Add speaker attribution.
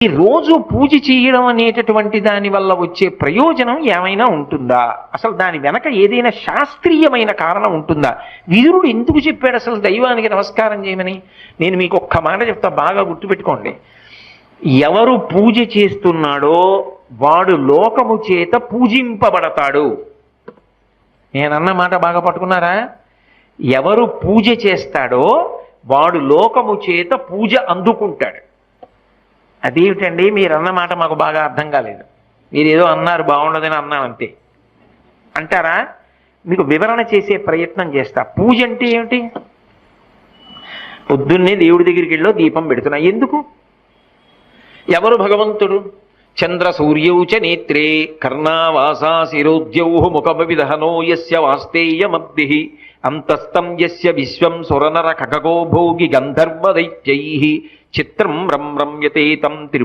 Speaker 1: ఈ రోజు పూజ చేయడం అనేటటువంటి దాని వల్ల వచ్చే ప్రయోజనం ఏమైనా ఉంటుందా? అసలు దాని వెనక ఏదైనా శాస్త్రీయమైన కారణం ఉంటుందా? విదురుడు ఎందుకు చెప్పాడు అసలు దైవానికి నమస్కారం చేయమని? నేను మీకు ఒక్క మాట చెప్తా, బాగా గుర్తుపెట్టుకోండి. ఎవరు పూజ చేస్తున్నాడో వాడు లోకము చేత పూజింపబడతాడు. నేనన్న మాట బాగా పట్టుకున్నారా? ఎవరు పూజ చేస్తాడో వాడు లోకము చేత పూజ అందుకుంటాడు. అదేమిటండి మీరు అన్నమాట మాకు బాగా అర్థం కాలేదు, మీరు ఏదో అన్నారు బాగుండదని అన్నాను అంతే అంటారా? మీకు వివరణ చేసే ప్రయత్నం చేస్తా. పూజ అంటే ఏమిటి? పొద్దున్నే దేవుడి దగ్గరికి వెళ్ళో దీపం పెడుతున్నా. ఎందుకు? ఎవరు భగవంతుడు? చంద్ర సూర్యౌచ నేత్రే కర్ణావాసా శిరోద్యౌ ముఖమవిదహనో యస్య వాస్తేయమద్భిః అంతస్తం యస్య విశ్వం సురనర ఖగో భోగి గంధర్వ దైత్యైః చిత్రం రమ్యతే తం త్రిభు